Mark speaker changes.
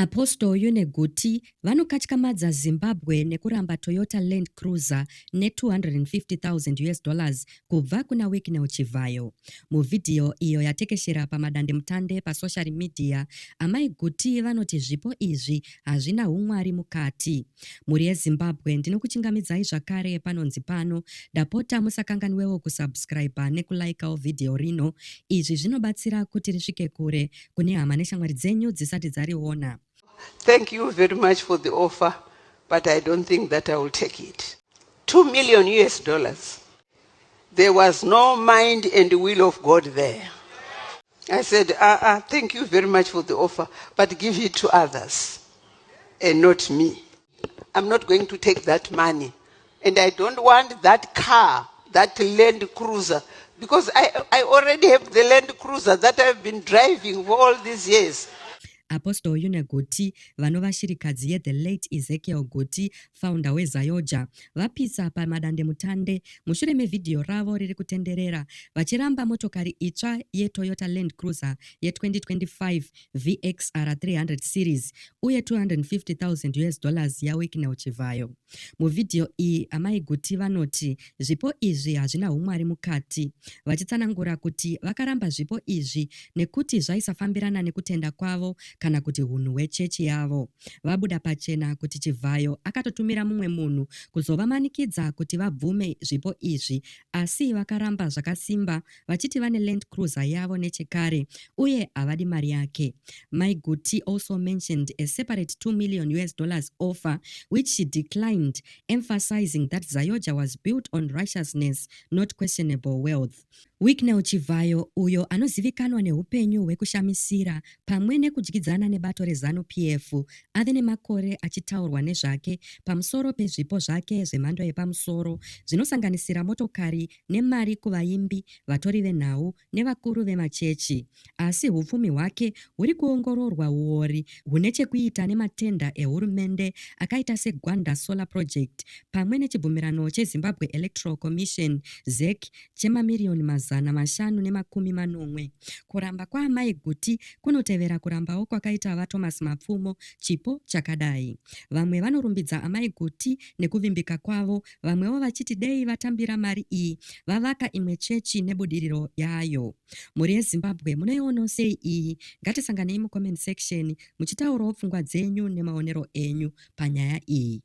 Speaker 1: Apostle Mai Guti vanokatyamadza Zimbabwe nekuramba Toyota Land Cruiser ne$250,000 kubva kuna Wicknell Chivayo. Muvidhiyo iyo yatekeshera pamadandemutande pasocial media, Mai Guti vanoti zvipo izvi hazvina umwari mukati. Muri yeZimbabwe ndinokuchingamidzai zvakare panonzi pano, ndapota musakanganwewo kusubscribe nekulikewo vidhiyo rino. Izvi zvinobatsira kuti risvike kure kune hama neshamwari dzenyu dzisati dzariona.
Speaker 2: Thank you very much for the offer, but I don't think that I will take it. $2 million. There was no mind and will of God there. I said, thank you very much for the offer, but give it to others and not me. I'm not going to take that money. And I don't want that car, that Land Cruiser, because I already have the Land Cruiser that I've been driving for all these years.
Speaker 1: Apostle Mai Guti vanovashirikadzi ye the late Ezekiel Guti, founder weZayoja, vapisa pamadandemutande mushure mevidhiyo ravo riri kutenderera vachiramba motokari itsva yeToyota Land Cruiser ye2025 VXR 300 series uye $250,000 yaWicknell Chivayo. Muvidhiyo iyi Mai Guti vanoti zvipo izvi hazvina umwari mukati, vachitsanangura kuti vakaramba zvipo izvi nekuti zvaisafambirana nekutenda kwavo kana kuti hunhu hwechechi yavo. Vabuda pachena kuti Chivayo akatotumira mumwe munhu kuzovamanikidza kuti vabvume zvipo izvi, asi vakaramba zvakasimba vachiti vane Land Cruiser yavo nechekare uye havadi mari yake. Mai Guti also mentioned a separate $2 million offer which she declined, emphasizing that Zayoja was built on righteousness, not questionable wealth. Wicknell Chivayo, uyo anozivikanwa neupenyu hwekushamisira pamwe nekudyidzana nebato reZanu-PF, ave nemakore achitaurwa nezvake pamusoro pezvipo zvake zvemhando yepamusoro zvinosanganisira motokari nemari kuvaimbi, vatori venhau nevakuru vemachechi. Asi hupfumi hwake huri kuongororwa uori hune chekuita nematenda ehurumende akaita seGwanda Solar Project pamwe nechibvumirano cheZimbabwe Electoral Commission Zvake chemamiliyoni 540. Kuramba kwaMai Guti kunotevera kurambawo kwakaita vaThomas Mapfumo chipo chakadai. Vamwe vanorumbidza Mai Guti nekuvimbika kwavo, vamwewo vachiti dei vatambira mari iyi vavaka imwe chechi nebudiriro yayo. Muri yeZimbabwe munoiona sei iyi? Ngatisanganei mucomment section muchitaurawo pfungwa dzenyu nemaonero enyu panyaya iyi.